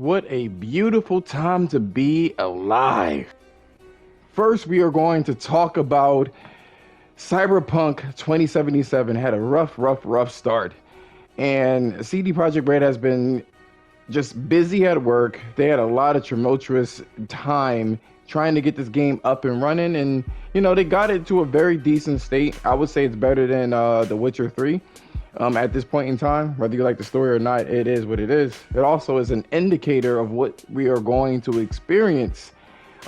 What a beautiful time to be alive. First, we are going to talk about Cyberpunk 2077. Had a rough start. And CD Projekt Red has been just busy at work. They had a lot of tumultuous time trying to get this game up and running. And, they got it to a very decent state. I would say it's better than The Witcher 3. At this point in time, whether you like the story or not, it is what it is. It also is an indicator of what we are going to experience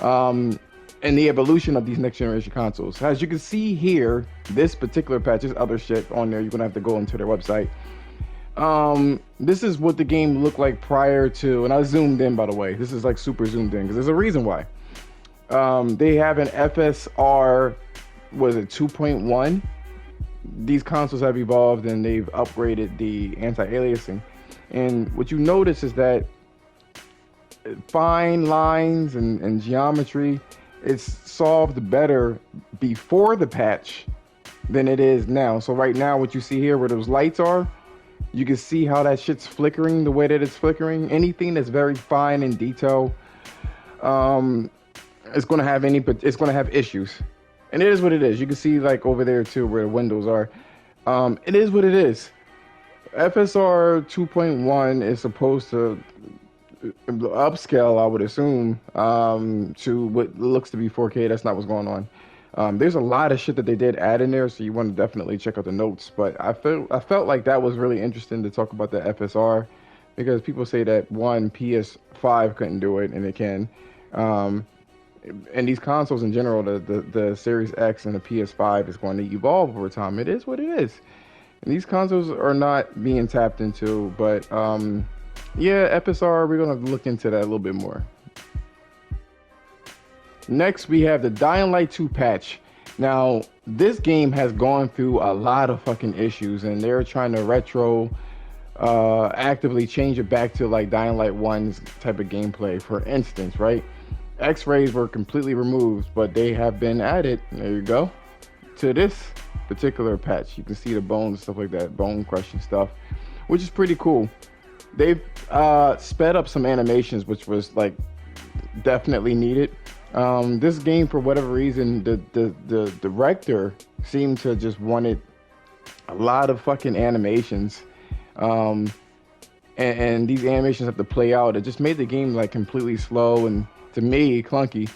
in the evolution of these next generation consoles. As you can see here, this particular patch, there's other shit on there. You're gonna have to go into their website. This is what the game looked like prior to, and I zoomed in, by the way. This is like super zoomed in because there's a reason why. They have an FSR, was it 2.1? These consoles have evolved and they've upgraded the anti-aliasing. And what you notice is that fine lines and geometry is solved better before the patch than it is now. So right now, what you see here where those lights are, you can see how that shit's flickering the way that it's flickering. Anything that's very fine in detail, it's gonna have issues. And it is what it is. You can see like over there too where the windows are. It is what it is. FSR 2.1 is supposed to upscale, I would assume, to what looks to be 4K. That's not what's going on. There's a lot of shit that they did add in there, so you want to definitely check out the notes. But I felt like that was really interesting to talk about the FSR because people say that PS5 couldn't do it, and it can. And these consoles in general, the Series X and the PS5 is going to evolve over time. It is what it is. And these consoles are not being tapped into, but yeah, FSR, we're going to look into that a little bit more. Next, we have the Dying Light 2 patch. Now, this game has gone through a lot of fucking issues, and they're trying to actively change it back to like Dying Light 1's type of gameplay, for instance, right? X-rays were completely removed, but they have been added, there you go, to this particular patch. You can see the bones and stuff like that, bone crushing stuff, which is pretty cool. They've sped up some animations, which was like definitely needed. This game, for whatever reason, the director seemed to just wanted a lot of fucking animations. And these animations have to play out. It just made the game like completely slow and, to me, clunky,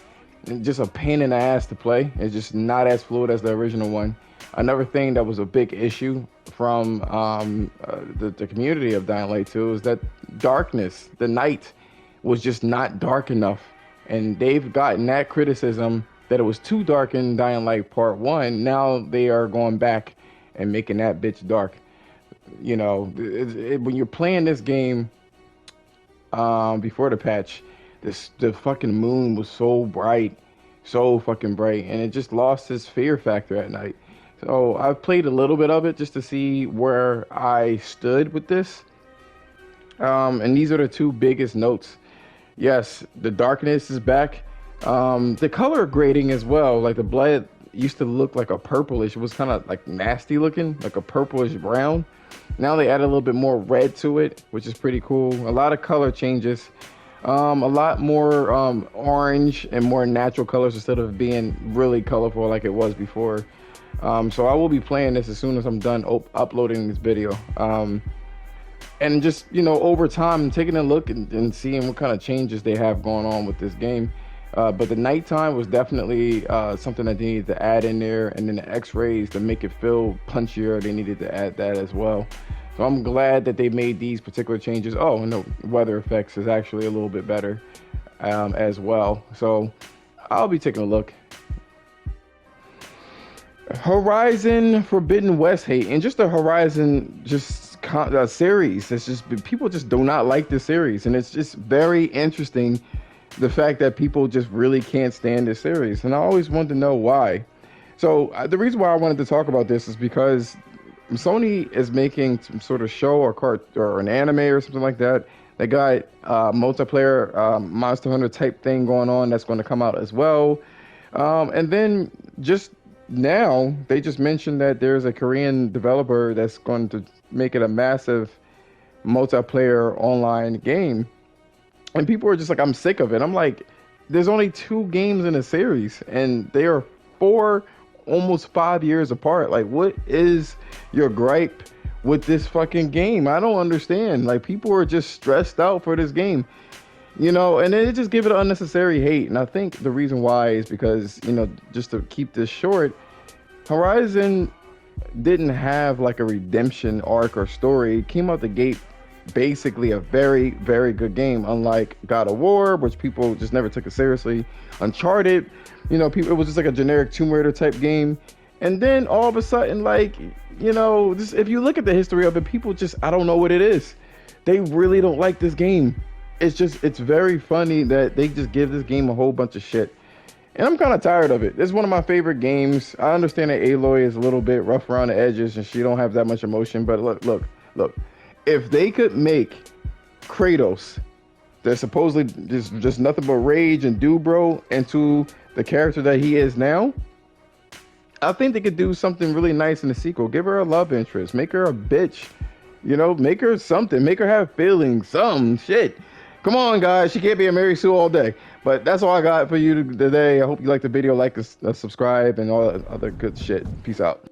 and just a pain in the ass to play. It's just not as fluid as the original one. Another thing that was a big issue from the community of Dying Light 2 is that darkness, the night, was just not dark enough. And they've gotten that criticism that it was too dark in Dying Light Part 1. Now they are going back and making that bitch dark. When you're playing this game before the patch, the fucking moon was so fucking bright, and it just lost its fear factor at night. So I've played a little bit of it just to see where I stood with this. And these are the two biggest notes. Yes, the darkness is back. The color grading as well, like the blood used to look like a purplish. It was kind of like nasty looking, like a purplish brown. Now they add a little bit more red to it, which is pretty cool. A lot of color changes. A lot more orange and more natural colors instead of being really colorful like it was before. So I will be playing this as soon as I'm done uploading this video. And just, over time, taking a look and seeing what kind of changes they have going on with this game. But the nighttime was definitely something that they needed to add in there. And then the X-rays, to make it feel punchier, they needed to add that as well. So I'm glad that they made these particular changes. Oh, and the weather effects is actually a little bit better as well. So I'll be taking a look. Horizon Forbidden West hate, and just the Horizon series. It's just, people just do not like the series, and it's just very interesting the fact that people just really can't stand this series, and I always wanted to know why. So the reason why I wanted to talk about this is because Sony is making some sort of show or an anime or something like that. They got multiplayer Monster Hunter type thing going on that's going to come out as well. And then just now, they just mentioned that there's a Korean developer that's going to make it a massive multiplayer online game. And people are just like, I'm sick of it. I'm like, there's only 2 games in a series, and they are 4, almost 5 years apart. Like, what is your gripe with this fucking game? I don't understand. Like, people are just stressed out for this game, and then they just give it unnecessary hate. And I think the reason why is because, just to keep this short, Horizon didn't have like a redemption arc or story. It came out the gate basically a very, very good game, unlike God of War, which people just never took it seriously. Uncharted, people, it was just like a generic Tomb Raider type game. And then all of a sudden, like, if you look at the history of it, people just, I don't know what it is. They really don't like this game. It's very funny that they just give this game a whole bunch of shit. And I'm kind of tired of it. It's one of my favorite games. I understand that Aloy is a little bit rough around the edges and she don't have that much emotion. But look. If they could make Kratos, that supposedly just nothing but rage and do bro, into the character that he is now, I think they could do something really nice in the sequel. Give her a love interest. Make her a bitch. Make her something. Make her have feelings. Some shit. Come on, guys. She can't be a Mary Sue all day. But that's all I got for you today. I hope you liked the video. Like, subscribe, and all that other good shit. Peace out.